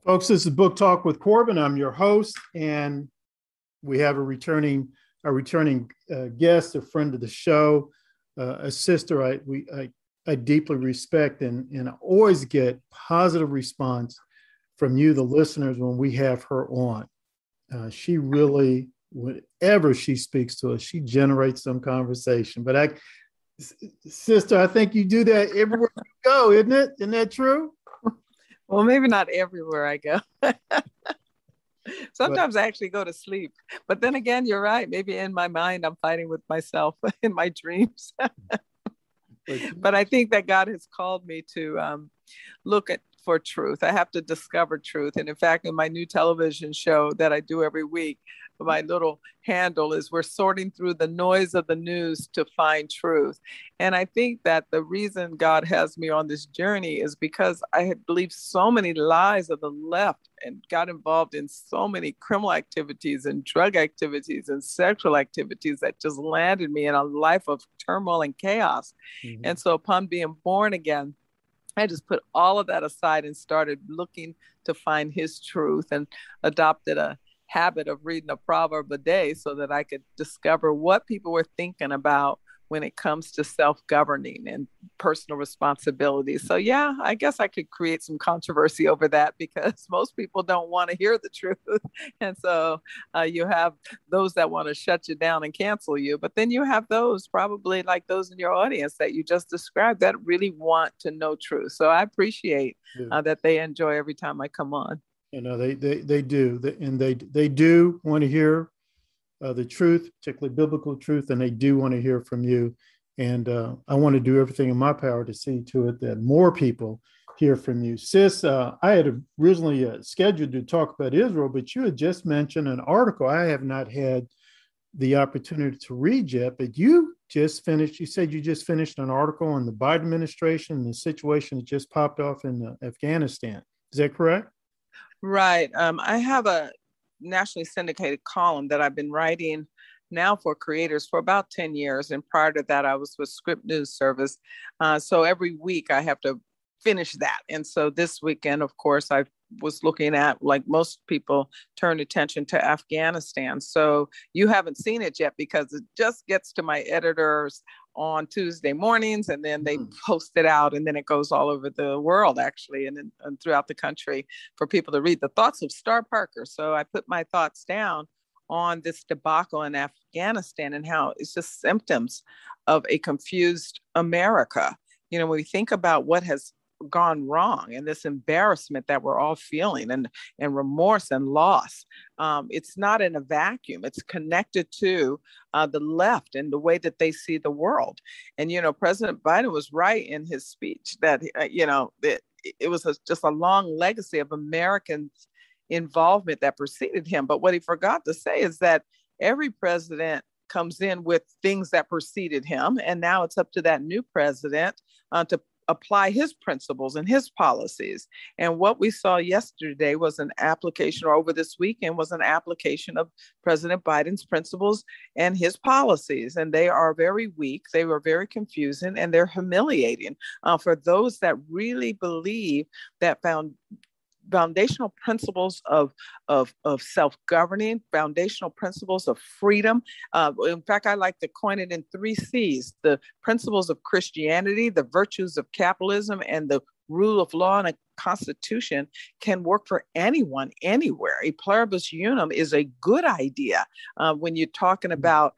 Folks, this is Book Talk with Corbin. I'm your host, and we have a returning guest, a friend of the show, a sister I deeply respect, and I always get positive response from you, the listeners, when we have her on. She really, whenever she speaks to us, she generates some conversation. But sister, I think you do that everywhere you go, isn't it? Isn't that true? Well, maybe not everywhere I go. But Sometimes I actually go to sleep. But then again, you're right. Maybe in my mind, I'm fighting with myself in my dreams. But I think that God has called me to look for truth. I have to discover truth. And in fact, in my new television show that I do every week, my little handle is we're sorting through the noise of the news to find truth. And I think that the reason God has me on this journey is because I had believed so many lies of the left and got involved in so many criminal activities and drug activities and sexual activities that just landed me in a life of turmoil and chaos. Mm-hmm. And so upon being born again, I just put all of that aside and started looking to find his truth and adopted a habit of reading a proverb a day so that I could discover what people were thinking about when it comes to self-governing and personal responsibility. So yeah, I guess I could create some controversy over that because most people don't want to hear the truth. And so you have those that want to shut you down and cancel you, but then you have those probably like those in your audience that you just described that really want to know truth. So I appreciate that they enjoy every time I come on. You know, they do, and they do want to hear the truth, particularly biblical truth, and they do want to hear from you. And I want to do everything in my power to see to it that more people hear from you. Sis, I had originally scheduled to talk about Israel, but you had just mentioned an article I have not had the opportunity to read yet, but you said you just finished an article on the Biden administration and the situation that just popped off in Afghanistan. Is that correct? Right. I have a nationally syndicated column that I've been writing now for creators for about 10 years. And prior to that, I was with Script News Service. So every week I have to finish that. And so this weekend, of course, I was looking at, like most people, turned attention to Afghanistan. So you haven't seen it yet because it just gets to my editors on Tuesday mornings, and then they post it out, and then it goes all over the world, actually, and throughout the country for people to read. The thoughts of Star Parker. So I put my thoughts down on this debacle in Afghanistan and how it's just symptoms of a confused America. You know, when we think about what has gone wrong and this embarrassment that we're all feeling and remorse and loss, it's not in a vacuum. It's connected to the left and the way that they see the world. And, you know, President Biden was right in his speech that, that it was just a long legacy of American involvement that preceded him. But what he forgot to say is that every president comes in with things that preceded him. And now it's up to that new president to apply his principles and his policies. And what we saw yesterday was an application, or over this weekend was an application of President Biden's principles and his policies. And they are very weak. They were very confusing, and they're humiliating for those that really believe that foundational principles of self-governing, foundational principles of freedom. In fact, I like to coin it in 3 C's: the principles of Christianity, the virtues of capitalism, and the rule of law. And a constitution can work for anyone, anywhere. A pluribus unum is a good idea when you're talking about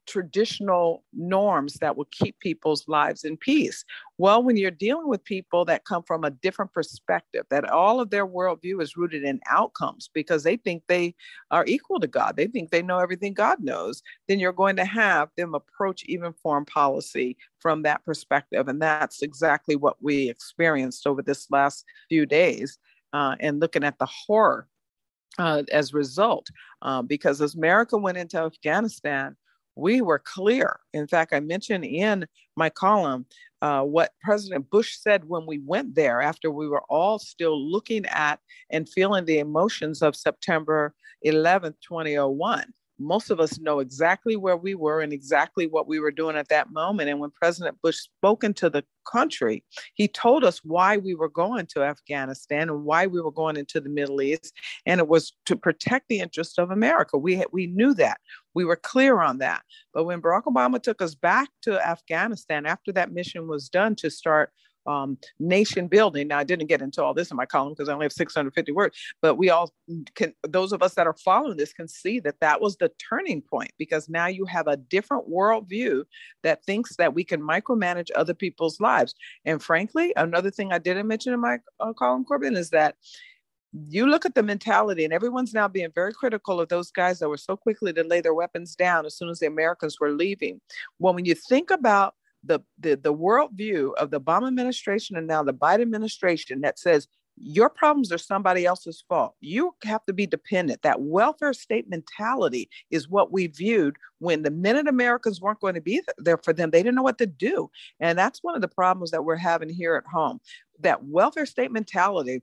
traditional norms that will keep people's lives in peace. Well, when you're dealing with people that come from a different perspective, that all of their worldview is rooted in outcomes because they think they are equal to God, they think they know everything God knows, then you're going to have them approach even foreign policy from that perspective. And that's exactly what we experienced over this last few days, and looking at the horror as a result, because as America went into Afghanistan, we were clear. In fact, I mentioned in my column what President Bush said when we went there, after we were all still looking at and feeling the emotions of September 11th, 2001. most of us know exactly where we were and exactly what we were doing at that moment. And when President Bush spoke into the country, he told us why we were going to Afghanistan and why we were going into the Middle East. And it was to protect the interest of America. We knew that. We were clear on that. But when Barack Obama took us back to Afghanistan after that mission was done to start nation building. Now, I didn't get into all this in my column because I only have 650 words, but we all can, those of us that are following this can see that that was the turning point, because now you have a different worldview that thinks that we can micromanage other people's lives. And frankly, another thing I didn't mention in my column, Corbin, is that you look at the mentality, and everyone's now being very critical of those guys that were so quickly to lay their weapons down as soon as the Americans were leaving. Well, when you think about the worldview of the Obama administration and now the Biden administration that says your problems are somebody else's fault, you have to be dependent. That welfare state mentality is what we viewed when the minute Americans weren't going to be there for them, they didn't know what to do. And that's one of the problems that we're having here at home. That welfare state mentality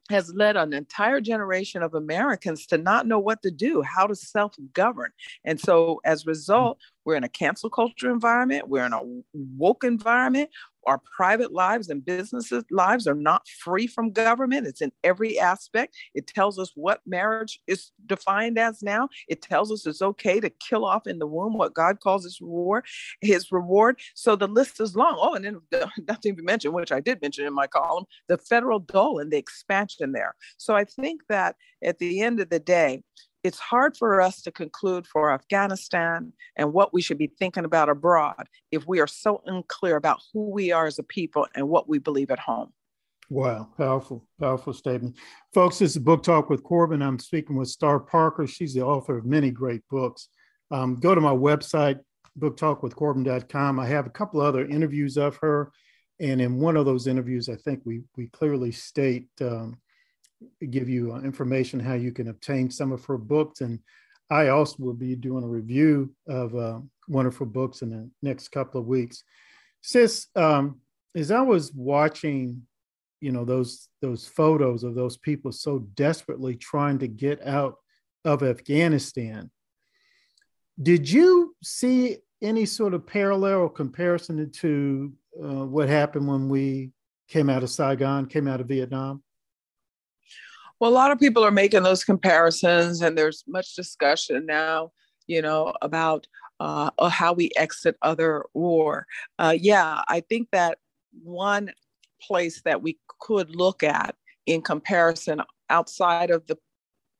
has led an entire generation of Americans to not know what to do, how to self-govern. And so as a result, we're in a cancel culture environment. We're in a woke environment. Our private lives and businesses' lives are not free from government. It's in every aspect. It tells us what marriage is defined as now. It tells us it's okay to kill off in the womb what God calls his reward. So the list is long. Oh, and then nothing to mention, which I did mention in my column, the federal dole and the expansion there. So I think that at the end of the day, it's hard for us to conclude for Afghanistan and what we should be thinking about abroad if we are so unclear about who we are as a people and what we believe at home. Wow. Powerful, powerful statement. Folks, this is Book Talk with Corbin. I'm speaking with Star Parker. She's the author of many great books. Go to my website, booktalkwithcorbin.com. I have a couple of other interviews of her. And in one of those interviews, I think we clearly state, give you information how you can obtain some of her books. And I also will be doing a review of one of her books in the next couple of weeks. Sis, as I was watching, those photos of those people so desperately trying to get out of Afghanistan, did you see any sort of parallel or comparison to what happened when we came out of Saigon, came out of Vietnam? Well, a lot of people are making those comparisons, and there's much discussion now, about how we exit other war. I think that one place that we could look at in comparison outside of the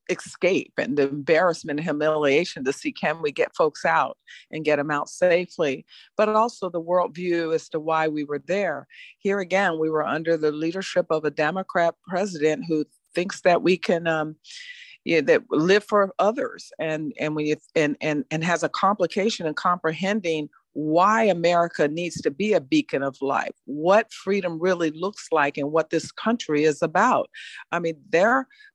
escape and the embarrassment and humiliation to see, can we get folks out and get them out safely, but also the worldview as to why we were there. Here again, we were under the leadership of a Democrat president who thinks that we can that live for others, and has a complication in comprehending why America needs to be a beacon of light, what freedom really looks like, and what this country is about. I mean,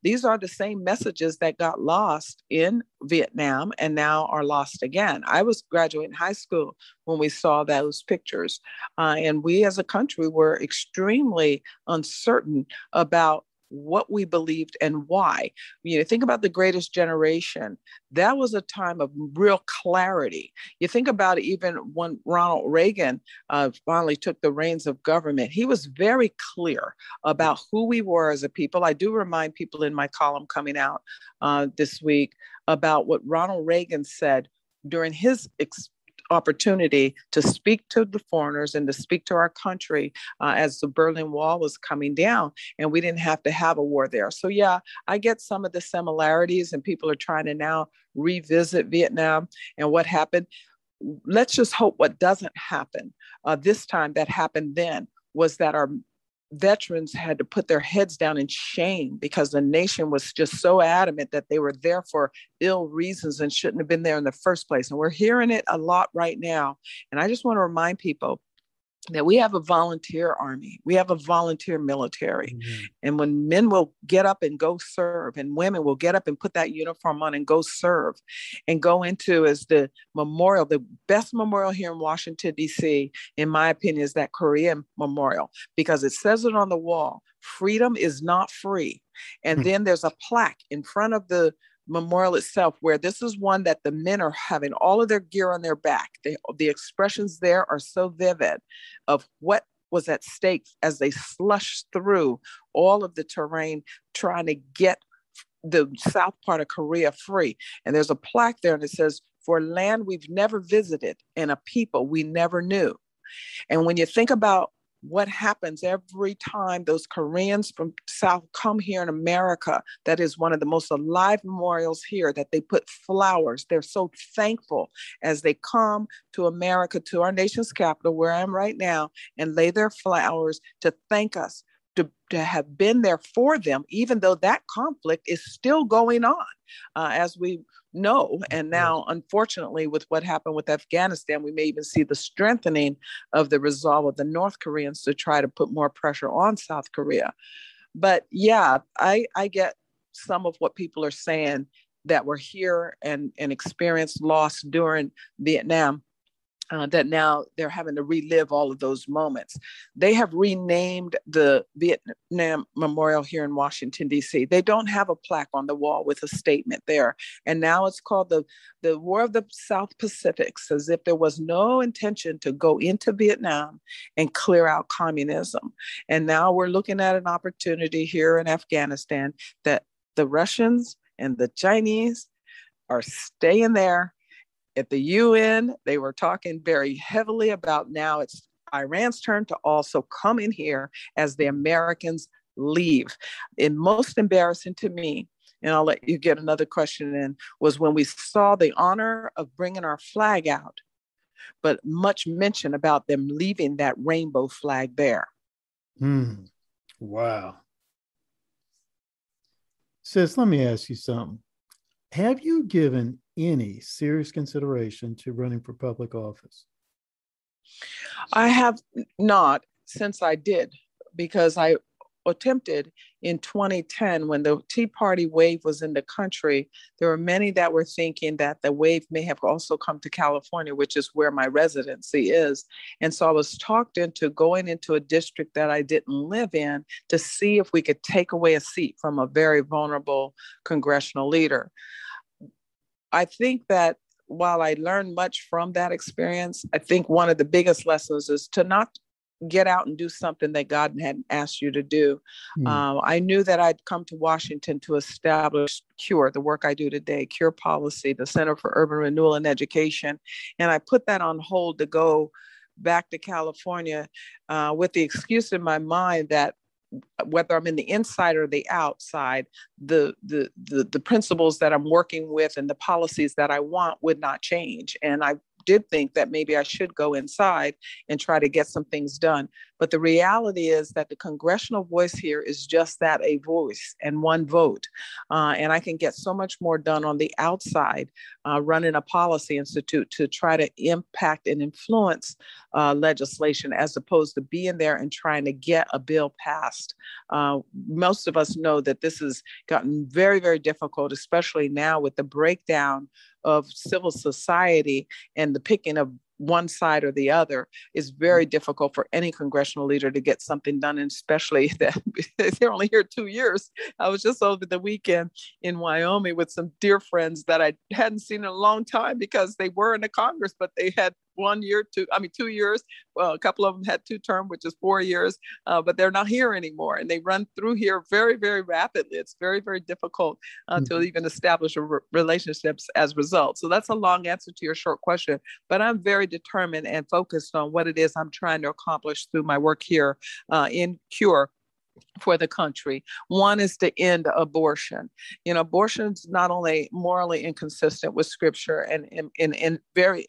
these are the same messages that got lost in Vietnam and now are lost again. I was graduating high school when we saw those pictures, and we as a country were extremely uncertain about what we believed and why. Think about the Greatest Generation. That was a time of real clarity. You think about it, even when Ronald Reagan finally took the reins of government, he was very clear about who we were as a people. I do remind people in my column coming out this week about what Ronald Reagan said during his opportunity to speak to the foreigners and to speak to our country as the Berlin Wall was coming down, and we didn't have to have a war there. So I get some of the similarities, and people are trying to now revisit Vietnam and what happened. Let's just hope what doesn't happen this time that happened then was that our veterans had to put their heads down in shame because the nation was just so adamant that they were there for ill reasons and shouldn't have been there in the first place. And we're hearing it a lot right now. And I just want to remind people that we have a volunteer army. We have a volunteer military. Mm-hmm. And when men will get up and go serve, and women will get up and put that uniform on and go serve, and go into, as the memorial, the best memorial here in Washington, D.C., in my opinion, is that Korean memorial, because it says it on the wall, freedom is not free. And then there's a plaque in front of the memorial itself, where this is one that the men are having all of their gear on their back. The expressions there are so vivid of what was at stake as they slushed through all of the terrain trying to get the south part of Korea free. And there's a plaque there and it says, "For land we've never visited and a people we never knew." And when you think about what happens every time those Koreans from South come here in America, that is one of the most alive memorials here, that they put flowers. They're so thankful as they come to America, to our nation's capital, where I am right now, and lay their flowers to thank us, to have been there for them, even though that conflict is still going on, as we know. And now, unfortunately, with what happened with Afghanistan, we may even see the strengthening of the resolve of the North Koreans to try to put more pressure on South Korea. But yeah, I get some of what people are saying that were here and experienced loss during Vietnam. That now they're having to relive all of those moments. They have renamed the Vietnam Memorial here in Washington, D.C. They don't have a plaque on the wall with a statement there. And now it's called the War of the South Pacifics, as if there was no intention to go into Vietnam and clear out communism. And now we're looking at an opportunity here in Afghanistan that the Russians and the Chinese are staying there. At the UN, they were talking very heavily about now it's Iran's turn to also come in here as the Americans leave. And most embarrassing to me, and I'll let you get another question in, was when we saw the honor of bringing our flag out, but much mention about them leaving that rainbow flag there. Wow. Sis, let me ask you something. Have you given any serious consideration to running for public office? I have not, since I did, because I attempted in 2010 when the Tea Party wave was in the country. There were many that were thinking that the wave may have also come to California, which is where my residency is. And so I was talked into going into a district that I didn't live in to see if we could take away a seat from a very vulnerable congressional leader. I think that while I learned much from that experience, I think one of the biggest lessons is to not get out and do something that God hadn't asked you to do. I knew that I'd come to Washington to establish CURE, the work I do today, CURE Policy, the Center for Urban Renewal and Education. And I put that on hold to go back to California with the excuse in my mind that whether I'm in the inside or the outside, the principles that I'm working with and the policies that I want would not change. And I did think that maybe I should go inside and try to get some things done. But the reality is that the congressional voice here is just that, a voice and one vote. And I can get so much more done on the outside, running a policy institute to try to impact and influence legislation as opposed to being there and trying to get a bill passed. Most of us know that this has gotten very, very difficult, especially now with the breakdown of civil society and the picking of one side or the other. Is very difficult for any congressional leader to get something done, and especially that they're only here 2 years. I was just over the weekend in Wyoming with some dear friends that I hadn't seen in a long time because they were in the Congress, but they had 2 years. Well, a couple of them had 2 terms, which is 4 years, but they're not here anymore. And they run through here very, very rapidly. It's very, very difficult to even establish relationships as a result. So that's a long answer to your short question, but I'm very determined and focused on what it is I'm trying to accomplish through my work here in CURE for the country. One is to end abortion. Abortion is not only morally inconsistent with scripture and very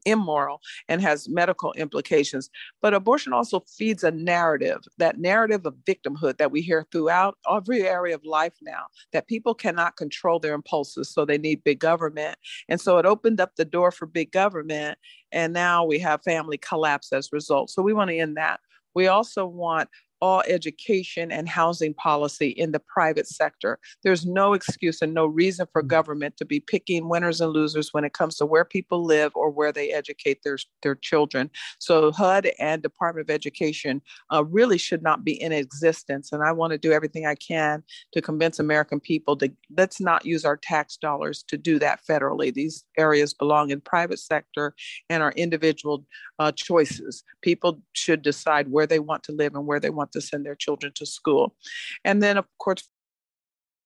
immoral and has medical implications, but abortion also feeds a narrative, that narrative of victimhood that we hear throughout every area of life now, that people cannot control their impulses, so they need big government. And so it opened up the door for big government, and now we have family collapse as a result. So we want to end that. We also want all education and housing policy in the private sector. There's no excuse and no reason for government to be picking winners and losers when it comes to where people live or where they educate their children. So HUD and Department of Education really should not be in existence. And I want to do everything I can to convince American people to let's not use our tax dollars to do that federally. These areas belong in private sector and are individual choices. People should decide where they want to live and where they want to send their children to school. And then, of course,